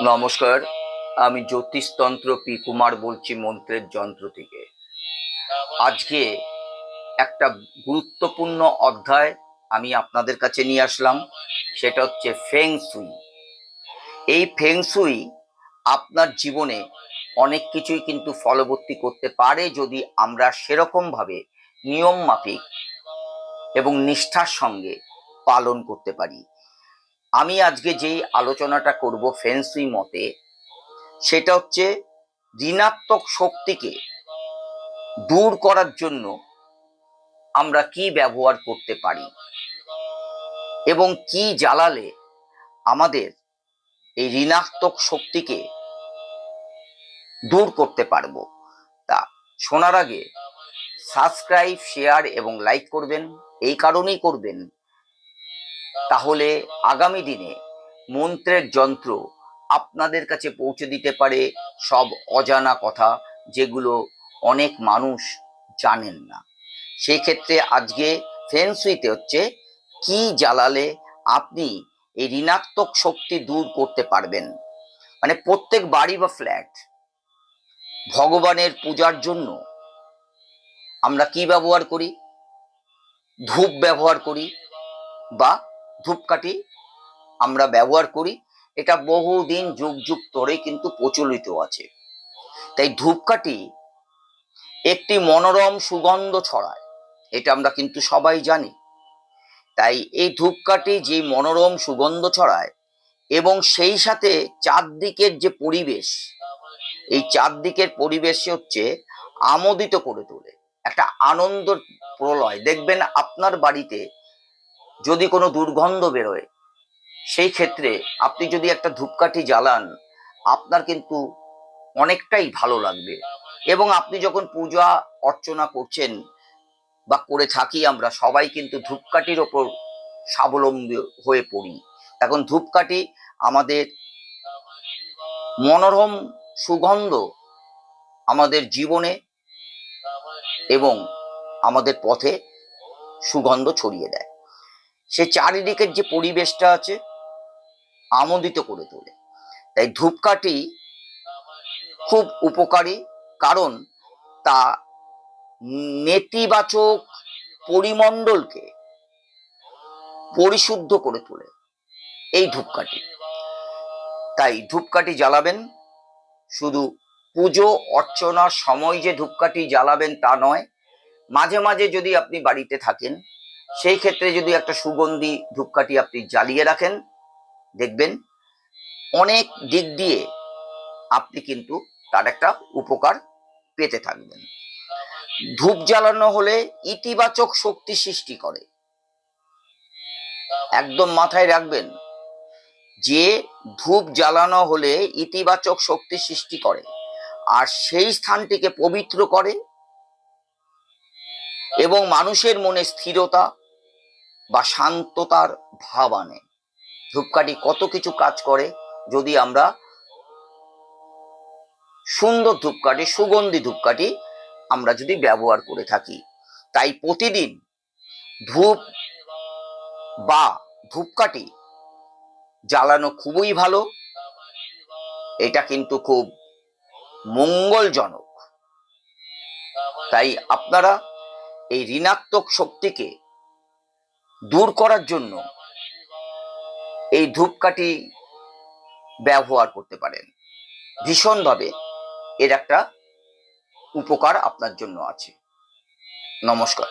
নমস্কার, আমি জ্যোতিষতন্ত্র পি কুমার বলছি মন্ত্রের যন্ত্র থেকে। আজকে একটা গুরুত্বপূর্ণ অধ্যায় আমি আপনাদের কাছে নিয়ে আসলাম, সেটা হচ্ছে ফেং সুই। এই ফেং সুই আপনার জীবনে অনেক কিছুই কিন্তু ফলবর্তী করতে পারে যদি আমরা সেরকমভাবে নিয়ম মাফিক এবং নিষ্ঠার সঙ্গে পালন করতে পারি। আমি আজকে যেই আলোচনাটা করব ফেং সুই মতে, সেটা হচ্ছে ঋণাত্মক শক্তিকে দূর করার জন্য আমরা কি ব্যবহার করতে পারি এবং কি জ্বালালে আমাদের এই ঋণাত্মক শক্তিকে দূর করতে পারবো। তা শোনার আগে সাবস্ক্রাইব, শেয়ার এবং লাইক করবেন। এই কারণেই করবেন, তাহলে আগামী দিনে মন্ত্রের যন্ত্র আপনাদের কাছে পৌঁছে দিতে পারে সব অজানা কথা, যেগুলো অনেক মানুষ জানেন না। সেই ক্ষেত্রে আজকে ফেং সুইতে হচ্ছে কি জ্বালালে আপনি এই ঋণাত্মক শক্তি দূর করতে পারবেন। মানে প্রত্যেক বাড়ি বা ফ্ল্যাট ভগবানের পূজার জন্য আমরা কি ব্যবহার করি? ধূপ ব্যবহার করি বা ধূপকাঠি আমরা ব্যবহার করি। এটা বহুদিন যুগ যুগ ধরে কিন্তু প্রচলিত আছে। তাই ধূপকাঠি একটি মনোরম সুগন্ধ ছড়ায়, এটা আমরা কিন্তু সবাই জানি। তাই এই ধূপকাঠি যে মনোরম সুগন্ধ ছড়ায় এবং সেই সাথে চারদিকের যে পরিবেশ, এই চারদিকের পরিবেশ হচ্ছে আমোদিত করে তোলে, একটা আনন্দ প্রলয়। দেখবেন আপনার বাড়িতে যদি কোনো দুর্গন্ধ বেরোয়, সেই ক্ষেত্রে আপনি যদি একটা ধূপকাঠি জ্বালান, আপনার কিন্তু অনেকটাই ভালো লাগবে। এবং আপনি যখন পূজা অর্চনা করছেন বা করে থাকি, আমরা সবাই কিন্তু ধূপকাঠির ওপর স্বাবলম্বী হয়ে পড়ি। এখন ধূপকাঠি আমাদের মনোরম সুগন্ধ আমাদের জীবনে এবং আমাদের পথে সুগন্ধ ছড়িয়ে দেয়। সে চারিদিকের যে পরিবেশটা আছে আমোদিত করে তোলে। তাই ধূপকাঠি খুব উপকারী, কারণ তা নেতিবাচক পরিমণ্ডলকে পরিশুদ্ধ করে তোলে এই ধূপকাঠি। তাই ধূপকাঠি জ্বালাবেন, শুধু পুজো অর্চনার সময় যে ধূপকাঠি জ্বালাবেন তা নয়, মাঝে মাঝে যদি আপনি বাড়িতে থাকেন, সেই ক্ষেত্রে যদি একটা সুগন্ধি ধূপকাঠি আপনি জ্বালিয়ে রাখেন, দেখবেন অনেক দিক দিয়ে আপনি কিন্তু তার একটা উপকার পেতে থাকবেন। ধূপ জ্বালানো হলে ইতিবাচক শক্তি সৃষ্টি করে, একদম মাথায় রাখবেন যে ধূপ জ্বালানো হলে ইতিবাচক শক্তি সৃষ্টি করে আর সেই স্থানটিকে পবিত্র করে এবং মানুষের মনে স্থিরতা বা শান্ততার ভাব আনে। ধূপকাঠি কত কিছু কাজ করে যদি আমরা সুন্দর ধূপকাঠি, সুগন্ধি ধূপকাঠি আমরা যদি ব্যবহার করে থাকি। তাই প্রতিদিন ধূপ বা ধূপকাঠি জ্বালানো খুবই ভালো, এটা কিন্তু খুব মঙ্গলজনক। তাই আপনারা এই ঋণাত্মক শক্তিকে দূর করার জন্য এই ধূপকাঠি ব্যবহার করতে পারেন। ভীষণভাবে এর একটা উপকার আপনার জন্য আছে। নমস্কার।